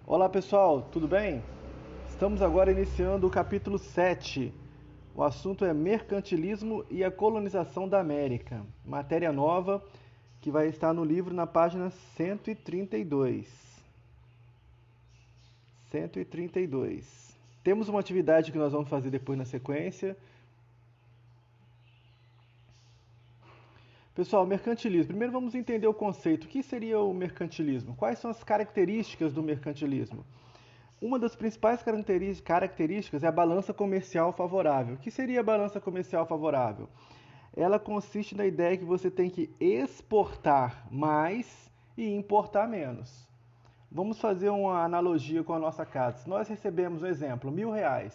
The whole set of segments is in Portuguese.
Olá pessoal, tudo bem? Estamos agora iniciando o capítulo 7. O assunto é mercantilismo e a colonização da América. Matéria nova que vai estar no livro na página 132. 132. Temos uma atividade que nós vamos fazer depois na sequência. Pessoal, mercantilismo. Primeiro vamos entender o conceito. O que seria o mercantilismo? Quais são as características do mercantilismo? Uma das principais características é a balança comercial favorável. O que seria a balança comercial favorável? Ela consiste na ideia que você tem que exportar mais e importar menos. Vamos fazer uma analogia com a nossa casa. Se nós recebemos um exemplo, R$ 1.000,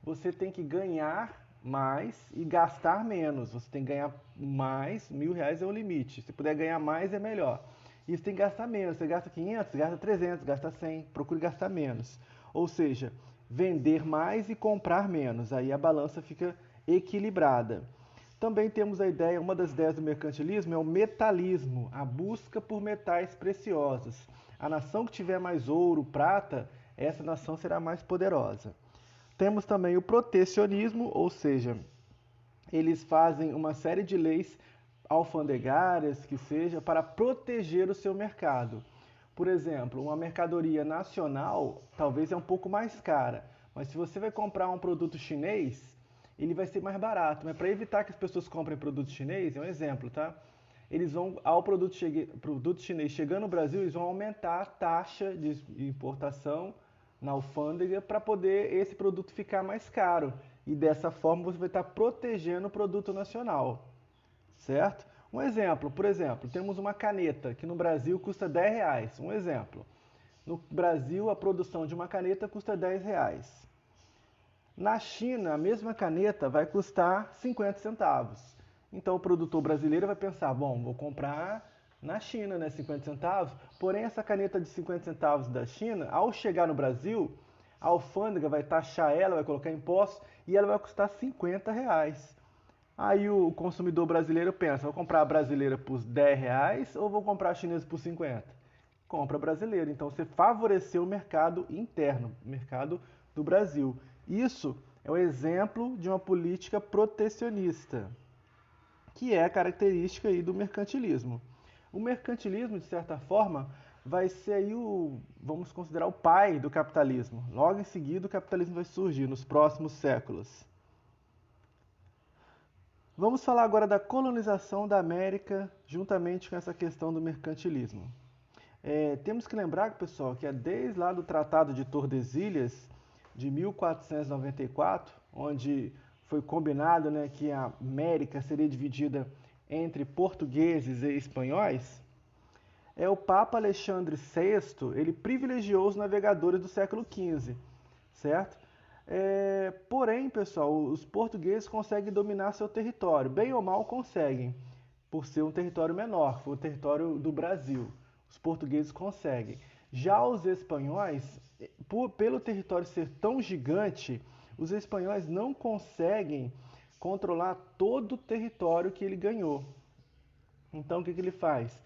você tem que ganhar mais e gastar menos. Você tem que ganhar mais, R$ 1.000 é o limite. Se puder ganhar mais, é melhor. E você tem que gastar menos. Você gasta 500, gasta 300, gasta 100. Procure gastar menos. Ou seja, vender mais e comprar menos. Aí a balança fica equilibrada. Também temos a ideia, uma das ideias do mercantilismo é o metalismo, a busca por metais preciosos. A nação que tiver mais ouro, prata, essa nação será mais poderosa. Temos também o protecionismo, ou seja, eles fazem uma série de leis alfandegárias, que seja, para proteger o seu mercado. Por exemplo, uma mercadoria nacional talvez é um pouco mais cara, mas se você vai comprar um produto chinês, ele vai ser mais barato. Mas para evitar que as pessoas comprem produto chinês, é um exemplo, tá? Eles vão, ao produto chinês chegando no Brasil, eles vão aumentar a taxa de importação na alfândega para poder esse produto ficar mais caro. E dessa forma você vai estar protegendo o produto nacional, certo? Um exemplo, por exemplo, temos uma caneta que no Brasil custa R$ 10. Um exemplo. No Brasil, a produção de uma caneta custa R$ 10. Na China, a mesma caneta vai custar 50 centavos. Então o produtor brasileiro vai pensar, bom, vou comprar na China, né, 50 centavos. Porém, essa caneta de 50 centavos da China, ao chegar no Brasil, a alfândega vai taxar ela, vai colocar impostos e ela vai custar R$ 50. Aí o consumidor brasileiro pensa, vou comprar a brasileira por R$ 10 ou vou comprar a chinesa por 50? Compra brasileira. Então você favoreceu o mercado interno, o mercado do Brasil. Isso é um exemplo de uma política protecionista, que é a característica aí do mercantilismo. O mercantilismo, de certa forma, vai ser aí vamos considerar o pai do capitalismo. Logo em seguida, o capitalismo vai surgir nos próximos séculos. Vamos falar agora da colonização da América, juntamente com essa questão do mercantilismo. Temos que lembrar, pessoal, que é desde lá do Tratado de Tordesilhas, de 1494, onde foi combinado, né, que a América seria dividida entre portugueses e espanhóis, o Papa Alexandre VI, ele privilegiou os navegadores do século XV, certo? Porém, pessoal, os portugueses conseguem dominar seu território, bem ou mal conseguem, por ser um território menor, foi o território do Brasil. Os portugueses conseguem. Já os espanhóis, pelo território ser tão gigante, os espanhóis não conseguem controlar todo o território que ele ganhou. Então, o que ele faz?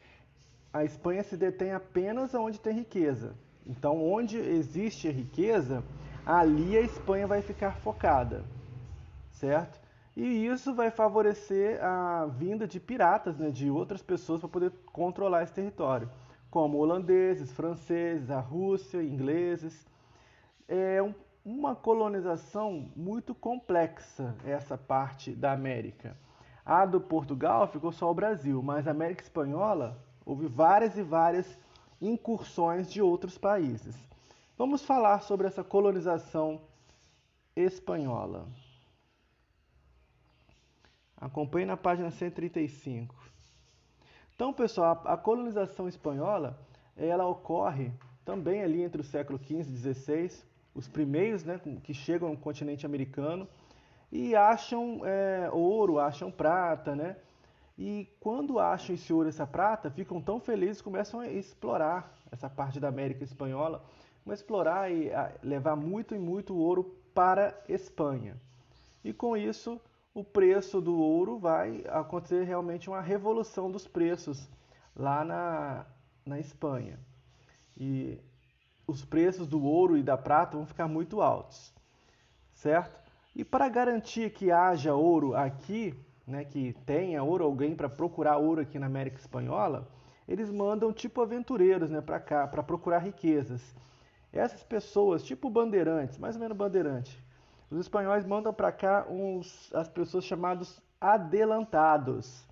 A Espanha se detém apenas onde tem riqueza. Então, onde existe riqueza, ali a Espanha vai ficar focada, certo? E isso vai favorecer a vinda de piratas, né, de outras pessoas para poder controlar esse território, como holandeses, franceses, a Rússia, ingleses. É uma colonização muito complexa essa parte da América. A do Portugal ficou só o Brasil, mas a América Espanhola houve várias e várias incursões de outros países. Vamos falar sobre essa colonização espanhola. Acompanhe na página 135. Então, pessoal, a colonização espanhola, ela ocorre também ali entre o século XV e XVI, os primeiros, né, que chegam no continente americano e acham ouro, acham prata, né? E quando acham esse ouro, essa prata, ficam tão felizes, começam a explorar essa parte da América espanhola, começam a explorar e a levar muito e muito ouro para a Espanha. E com isso, o preço do ouro vai acontecer realmente uma revolução dos preços lá na Espanha. E os preços do ouro e da prata vão ficar muito altos, certo? E para garantir que haja ouro aqui, né, que tenha ouro, alguém para procurar ouro aqui na América Espanhola, eles mandam tipo aventureiros, né, para cá, para procurar riquezas. Essas pessoas, tipo bandeirantes, mais ou menos bandeirante, os espanhóis mandam para cá as pessoas chamadas adelantados.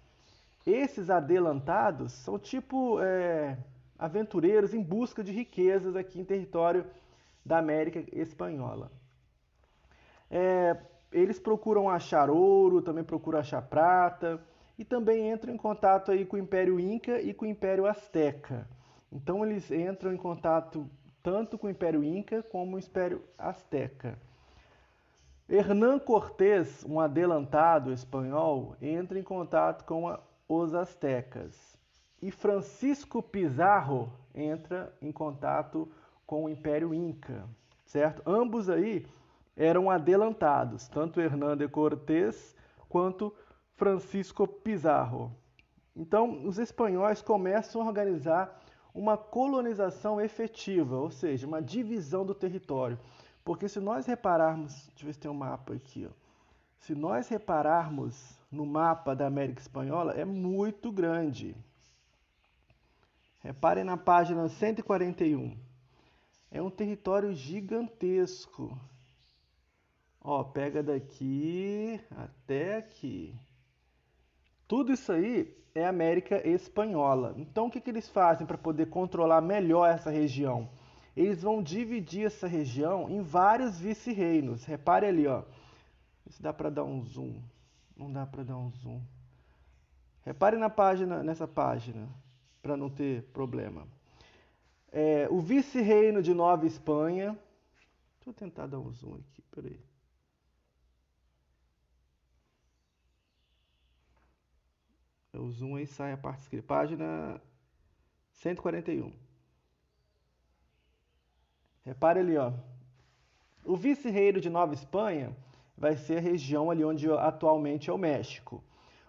Esses adelantados são tipo aventureiros em busca de riquezas aqui em território da América Espanhola. É, eles procuram achar ouro, também procuram achar prata e também entram em contato aí com o Império Inca e com o Império Azteca. Então eles entram em contato tanto com o Império Inca como o Império Azteca. Hernán Cortés, um adelantado espanhol, entra em contato com os astecas. E Francisco Pizarro entra em contato com o Império Inca, certo? Ambos aí eram adelantados, tanto Hernán de Cortés quanto Francisco Pizarro. Então, os espanhóis começam a organizar uma colonização efetiva, ou seja, uma divisão do território. Porque se nós repararmos, deixa eu ver se tem um mapa aqui, ó. Se nós repararmos no mapa da América Espanhola, é muito grande. Reparem na página 141. É um território gigantesco. Ó, pega daqui até aqui. Tudo isso aí é América Espanhola. Então, o que eles fazem para poder controlar melhor essa região? Eles vão dividir essa região em vários vice-reinos. Repare ali, ó. Se dá para dar um zoom. Não dá para dar um zoom. Repare nessa página, para não ter problema. O vice-reino de Nova Espanha. Deixa eu tentar dar um zoom aqui, peraí. O zoom aí sai a parte escrita. Página 141. Repare ali, ó. O vice-reino de Nova Espanha vai ser a região ali onde atualmente é o México.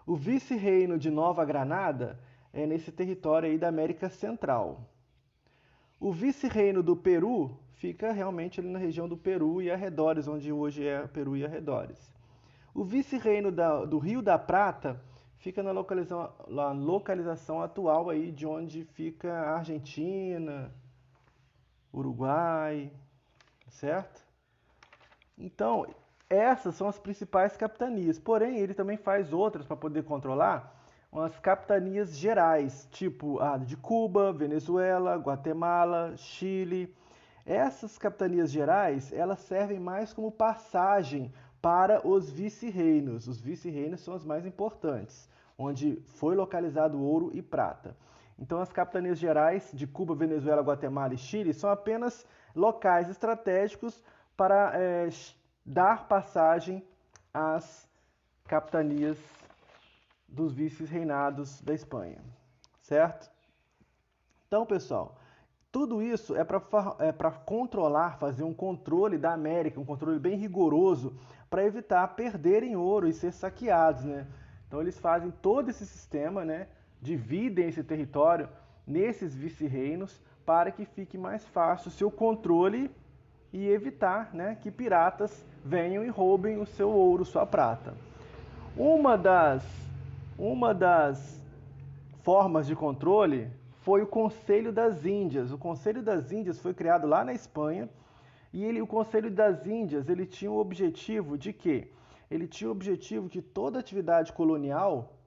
O vice-reino de Nova Granada é nesse território aí da América Central. O vice-reino do Peru fica realmente ali na região do Peru e arredores, onde hoje é Peru e arredores. O vice-reino do Rio da Prata fica na localização atual aí de onde fica a Argentina, Uruguai, certo? Então, essas são as principais capitanias. Porém, ele também faz outras para poder controlar umas capitanias gerais, tipo a de Cuba, Venezuela, Guatemala, Chile. Essas capitanias gerais, elas servem mais como passagem para os vice-reinos. Os vice-reinos são os mais importantes, onde foi localizado ouro e prata. Então, as capitanias gerais de Cuba, Venezuela, Guatemala e Chile são apenas locais estratégicos para dar passagem às capitanias dos vice-reinados da Espanha, certo? Então, pessoal, tudo isso é para controlar, fazer um controle da América, um controle bem rigoroso, para evitar perderem ouro e ser saqueados, né? Então, eles fazem todo esse sistema, né? Dividem esse território nesses vice-reinos para que fique mais fácil o seu controle e evitar, né, que piratas venham e roubem o seu ouro, sua prata. Uma das formas de controle foi o Conselho das Índias. O Conselho das Índias foi criado lá na Espanha e o Conselho das Índias ele tinha o objetivo de quê? Ele tinha o objetivo que toda atividade colonial,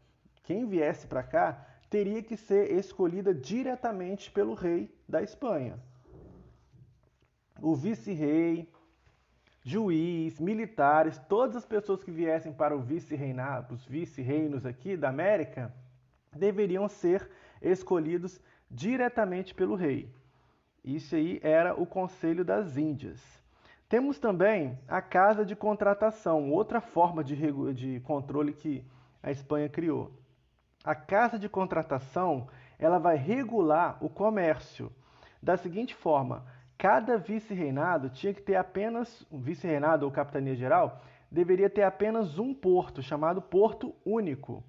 quem viesse para cá, teria que ser escolhida diretamente pelo rei da Espanha. O vice-rei, juiz, militares, todas as pessoas que viessem para os vice-reinos aqui da América, deveriam ser escolhidos diretamente pelo rei. Isso aí era o Conselho das Índias. Temos também a Casa de Contratação, outra forma de controle que a Espanha criou. A Casa de Contratação, ela vai regular o comércio da seguinte forma: cada vice-reinado tinha que ter apenas, um vice-reinado ou capitania geral, deveria ter apenas um porto, chamado Porto Único.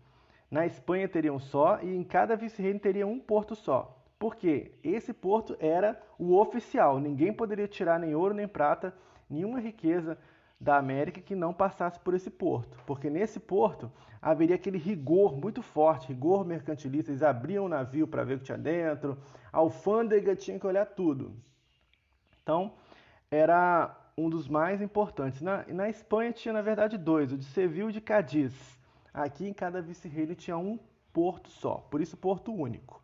Na Espanha teria um só e em cada vice-reino teria um porto só. Porque esse porto era o oficial, ninguém poderia tirar nem ouro nem prata, nenhuma riqueza da América que não passasse por esse porto. Porque nesse porto haveria aquele rigor muito forte, rigor mercantilista, eles abriam o navio para ver o que tinha dentro, a alfândega tinha que olhar tudo. Então, era um dos mais importantes. Na Espanha tinha, na verdade, dois, o de Sevilla e o de Cádiz. Aqui em cada vice-reino tinha um porto só, por isso porto único.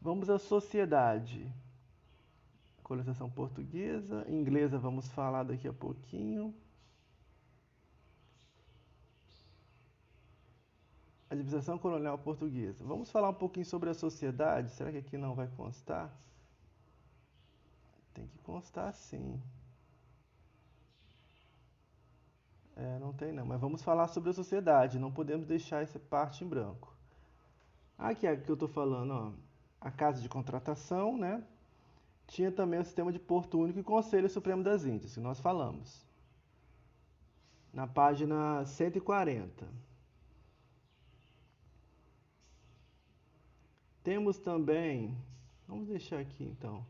Vamos à sociedade. Colonização portuguesa, inglesa vamos falar daqui a pouquinho. Administração colonial portuguesa. Vamos falar um pouquinho sobre a sociedade. Será que aqui não vai constar? Tem que constar sim. Não tem não, mas vamos falar sobre a sociedade. Não podemos deixar essa parte em branco. Aqui é que eu estou falando, ó, a Casa de Contratação, né? Tinha também o sistema de Porto Único e Conselho Supremo das Índias, que nós falamos. Na página 140. Temos também, vamos deixar aqui então.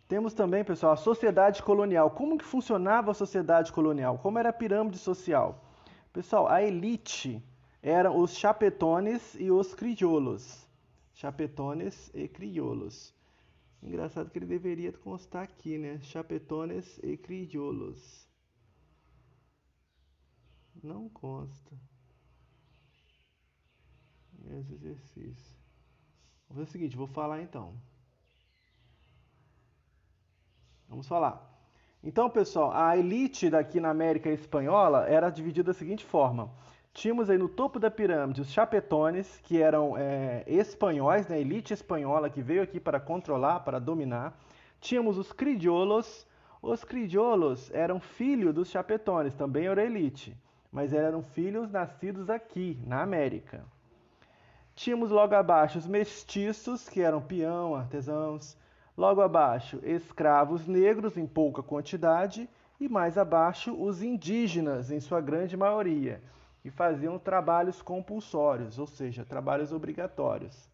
Temos também, pessoal, a sociedade colonial. Como que funcionava a sociedade colonial? Como era a pirâmide social? Pessoal, a elite eram os chapetones e os crioulos. Chapetones e crioulos. Engraçado que ele deveria constar aqui, né? Chapetones e crioulos. Não consta. Meus exercícios. Vou fazer o seguinte, vou falar então. Vamos falar. Então, pessoal, a elite daqui na América Espanhola era dividida da seguinte forma. Tínhamos aí no topo da pirâmide os chapetones, que eram espanhóis, né? Elite espanhola que veio aqui para controlar, para dominar. Tínhamos os crioulos. Os crioulos eram filhos dos chapetones, também era elite, mas eram filhos nascidos aqui, na América. Tínhamos logo abaixo os mestiços, que eram peão, artesãos. Logo abaixo, escravos negros em pouca quantidade. E mais abaixo, os indígenas, em sua grande maioria, que faziam trabalhos compulsórios, ou seja, trabalhos obrigatórios.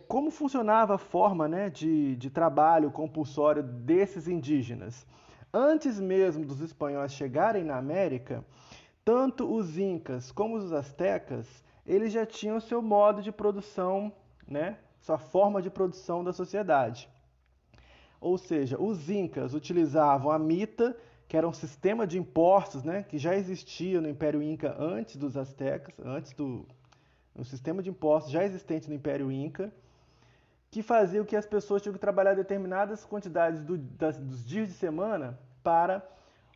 Como funcionava a forma, né, de trabalho compulsório desses indígenas? Antes mesmo dos espanhóis chegarem na América, tanto os incas como os astecas, eles já tinham seu modo de produção, né, sua forma de produção da sociedade. Ou seja, os incas utilizavam a mita, que era um sistema de impostos, né, que já existia no Império Inca antes dos astecas, um sistema de impostos já existente no Império Inca, que fazia com que as pessoas tinham que trabalhar determinadas quantidades dos dias de semana para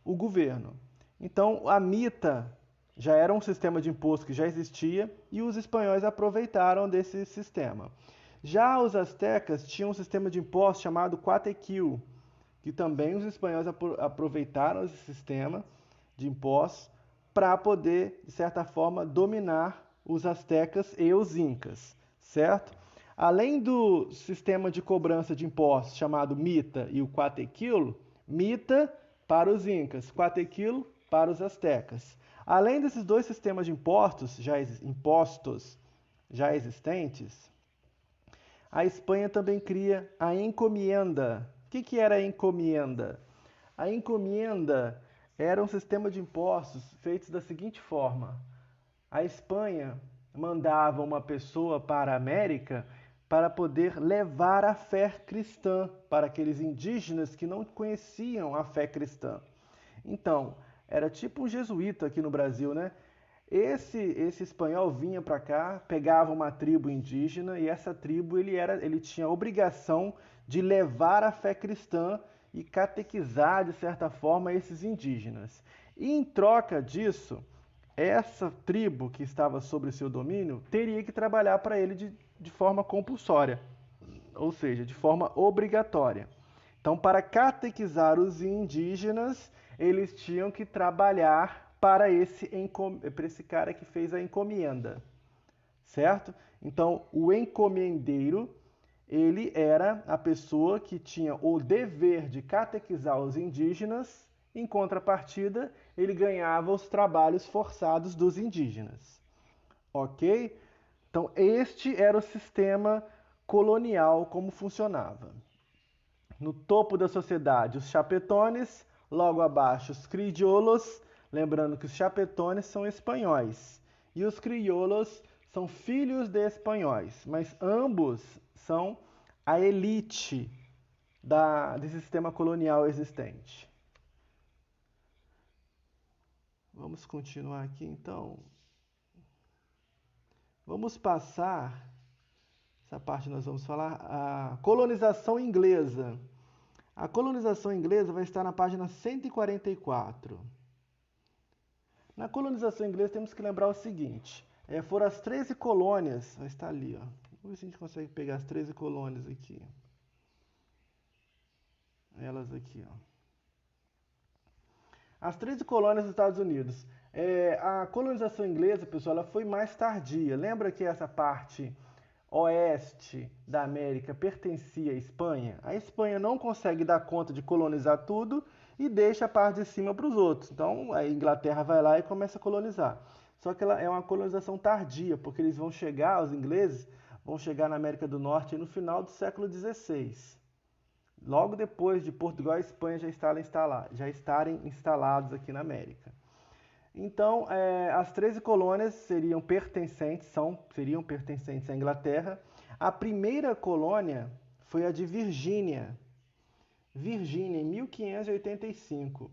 o governo. Então, a mita já era um sistema de imposto que já existia e os espanhóis aproveitaram desse sistema. Já os astecas tinham um sistema de impostos chamado Quatequil, que também os espanhóis aproveitaram esse sistema de impostos para poder, de certa forma, dominar os astecas e os incas, certo? Além do sistema de cobrança de impostos chamado mita e o Quatequil, mita para os incas, Quatequil para os astecas. Além desses dois sistemas de impostos já existentes, a Espanha também cria a encomienda. O que era a encomienda? A encomienda era um sistema de impostos feitos da seguinte forma. A Espanha mandava uma pessoa para a América para poder levar a fé cristã para aqueles indígenas que não conheciam a fé cristã. Então, era tipo um jesuíta aqui no Brasil, né? Esse espanhol vinha para cá, pegava uma tribo indígena e essa tribo ele tinha a obrigação de levar a fé cristã e catequizar, de certa forma, esses indígenas. E em troca disso, essa tribo que estava sob seu domínio teria que trabalhar para ele de forma compulsória, ou seja, de forma obrigatória. Então, para catequizar os indígenas, eles tinham que trabalhar para esse cara que fez a encomienda, certo? Então, o encomendeiro, ele era a pessoa que tinha o dever de catequizar os indígenas, em contrapartida, ele ganhava os trabalhos forçados dos indígenas. Ok? Então, este era o sistema colonial, como funcionava. No topo da sociedade, os chapetones, logo abaixo, os criollos, lembrando que os chapetones são espanhóis e os criollos são filhos de espanhóis, mas ambos são a elite desse sistema colonial existente. Vamos continuar aqui então. Vamos passar, essa parte nós vamos falar, a colonização inglesa. A colonização inglesa vai estar na página 144. Na colonização inglesa temos que lembrar o seguinte, foram as 13 colônias, vai estar ali, ó. Vamos ver se a gente consegue pegar as 13 colônias aqui. Elas aqui, ó. As 13 colônias dos Estados Unidos. A colonização inglesa, pessoal, ela foi mais tardia. Lembra que essa parte oeste da América pertencia à Espanha? A Espanha não consegue dar conta de colonizar tudo e deixa a parte de cima para os outros. Então a Inglaterra vai lá e começa a colonizar. Só que ela é uma colonização tardia, porque eles vão chegar, os ingleses vão chegar na América do Norte no final do século XVI. Logo depois de Portugal e Espanha já estarem instalados aqui na América. Então, as 13 colônias seriam pertencentes à Inglaterra. A primeira colônia foi a de Virgínia, em 1585.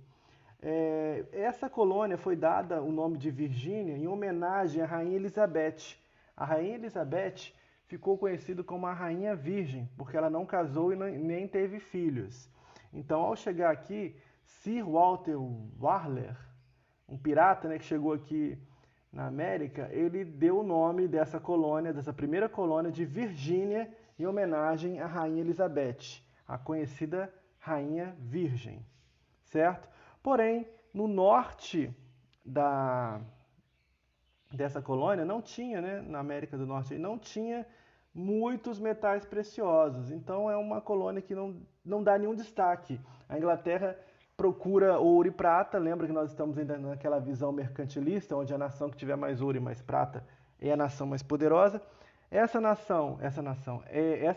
Essa colônia foi dada o nome de Virgínia em homenagem à Rainha Elizabeth. A Rainha Elizabeth ficou conhecida como a Rainha Virgem, porque ela não casou e nem teve filhos. Então, ao chegar aqui, Sir Walter Raleigh, um pirata, né, que chegou aqui na América, ele deu o nome dessa colônia, dessa primeira colônia, de Virgínia, em homenagem à Rainha Elizabeth, a conhecida Rainha Virgem, certo? Porém, no norte dessa colônia não tinha, né, na América do Norte, não tinha muitos metais preciosos. Então é uma colônia que não dá nenhum destaque. A Inglaterra procura ouro e prata. Lembra que nós estamos ainda naquela visão mercantilista, onde a nação que tiver mais ouro e mais prata é a nação mais poderosa. Essa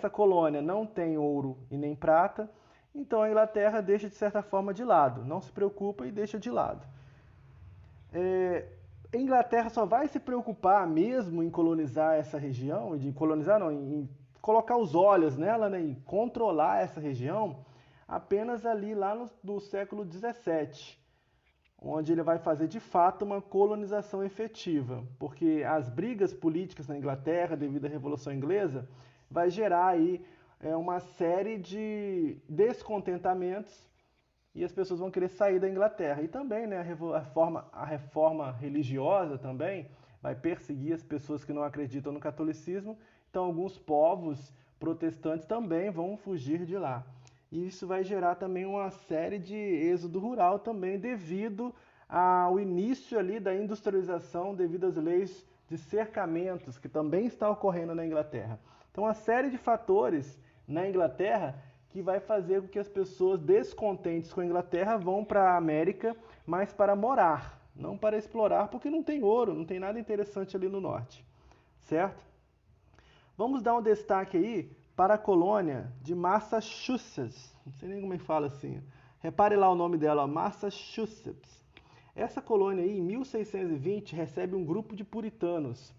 colônia não tem ouro e nem prata, então a Inglaterra deixa de certa forma de lado, não se preocupa e deixa de lado. A Inglaterra só vai se preocupar mesmo em colonizar essa região, em colocar os olhos nela, né, e controlar essa região, apenas ali lá no século XVII, onde ele vai fazer de fato uma colonização efetiva, porque as brigas políticas na Inglaterra, devido à Revolução Inglesa, vai gerar aí uma série de descontentamentos e as pessoas vão querer sair da Inglaterra. E também, né, a reforma religiosa também vai perseguir as pessoas que não acreditam no catolicismo, então alguns povos protestantes também vão fugir de lá. E isso vai gerar também uma série de êxodo rural também, devido ao início ali da industrialização, devido às leis de cercamentos, que também está ocorrendo na Inglaterra. Então, uma série de fatores na Inglaterra que vai fazer com que as pessoas descontentes com a Inglaterra vão para a América, mas para morar, não para explorar, porque não tem ouro, não tem nada interessante ali no norte, certo? Vamos dar um destaque aí para a colônia de Massachusetts. Não sei nem como é que fala assim. Repare lá o nome dela, Massachusetts. Essa colônia aí, em 1620, recebe um grupo de puritanos.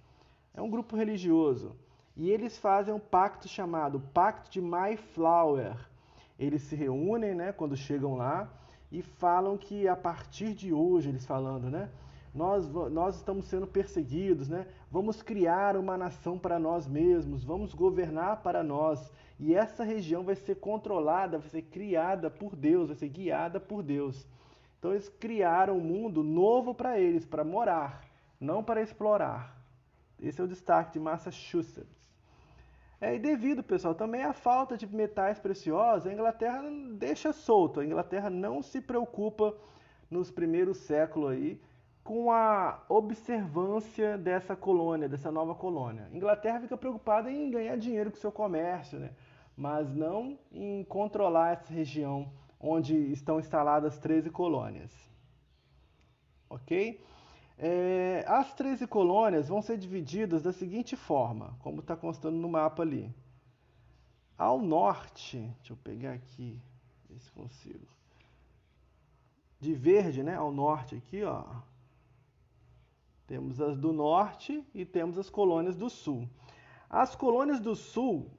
É um grupo religioso. E eles fazem um pacto chamado Pacto de Mayflower. Eles se reúnem, né, quando chegam lá e falam que a partir de hoje, eles falando, né, nós estamos sendo perseguidos, né? Vamos criar uma nação para nós mesmos, vamos governar para nós. E essa região vai ser controlada, vai ser criada por Deus, vai ser guiada por Deus. Então eles criaram um mundo novo para eles, para morar, não para explorar. Esse é o destaque de Massachusetts. E devido, pessoal, também à falta de metais preciosos, a Inglaterra deixa solto. A Inglaterra não se preocupa nos primeiros séculos aí com a observância dessa colônia, dessa nova colônia. A Inglaterra fica preocupada em ganhar dinheiro com o seu comércio, né? Mas não em controlar essa região onde estão instaladas 13 colônias. Ok? As 13 colônias vão ser divididas da seguinte forma, como está constando no mapa ali. Ao norte, deixa eu pegar aqui, ver se consigo. De verde, né, ao norte aqui, ó. Temos as do norte e temos as colônias do sul. As colônias do sul,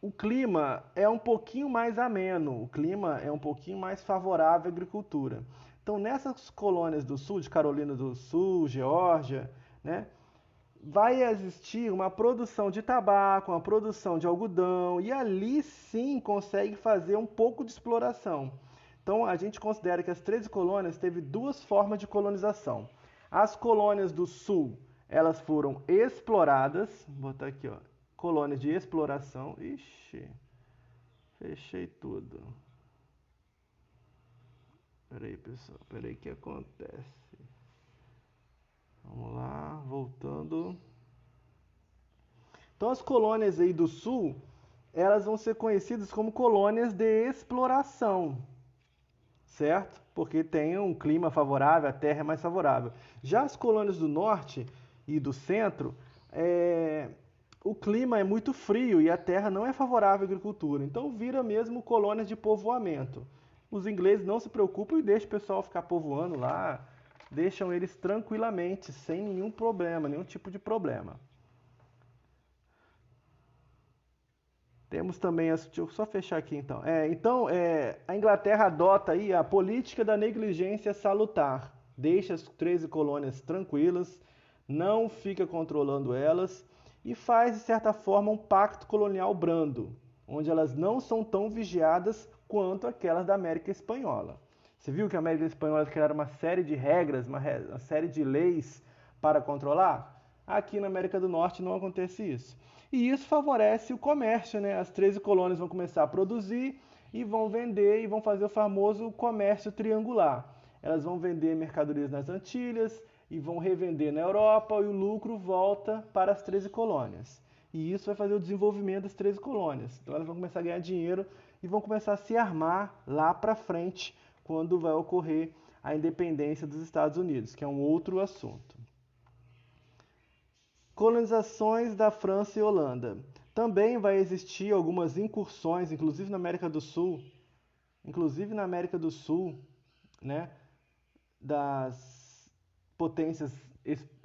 o clima é um pouquinho mais ameno, o clima é um pouquinho mais favorável à agricultura. Então, nessas colônias do sul, de Carolina do Sul, Geórgia, né, vai existir uma produção de tabaco, uma produção de algodão, e ali sim consegue fazer um pouco de exploração. Então, a gente considera que as 13 colônias teve duas formas de colonização. As colônias do sul, elas foram exploradas, vou botar aqui, ó, colônias de exploração. Ixi, fechei tudo. Peraí, pessoal, peraí, o que acontece? Vamos lá, voltando. Então, as colônias aí do sul, elas vão ser conhecidas como colônias de exploração, certo? Porque tem um clima favorável, a terra é mais favorável. Já as colônias do norte e do centro, o clima é muito frio e a terra não é favorável à agricultura. Então vira mesmo colônias de povoamento. Os ingleses não se preocupam e deixam o pessoal ficar povoando lá, deixam eles tranquilamente, sem nenhum problema, nenhum tipo de problema. Temos também as. Deixa eu só fechar aqui então. A Inglaterra adota aí a política da negligência salutar. Deixa as 13 colônias tranquilas, não fica controlando elas e faz, de certa forma, um pacto colonial brando, onde elas não são tão vigiadas quanto aquelas da América Espanhola. Você viu que a América Espanhola criaram uma série de regras, uma série de leis para controlar? Aqui na América do Norte não acontece isso. E isso favorece o comércio, né? As 13 colônias vão começar a produzir e vão vender e vão fazer o famoso comércio triangular. Elas vão vender mercadorias nas Antilhas e vão revender na Europa e o lucro volta para as 13 colônias. E isso vai fazer o desenvolvimento das 13 colônias. Então elas vão começar a ganhar dinheiro e vão começar a se armar lá para frente, quando vai ocorrer a independência dos Estados Unidos, que é um outro assunto. Colonizações da França e Holanda. Também vai existir algumas incursões, inclusive na América do Sul, né, das potências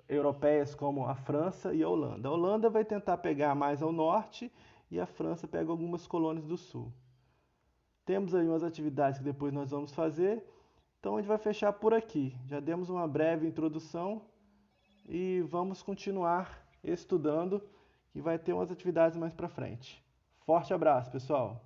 europeias como a França e a Holanda. A Holanda vai tentar pegar mais ao norte e a França pega algumas colônias do sul. Temos aí umas atividades que depois nós vamos fazer, então a gente vai fechar por aqui. Já demos uma breve introdução e vamos continuar estudando, que vai ter umas atividades mais para frente. Forte abraço, pessoal!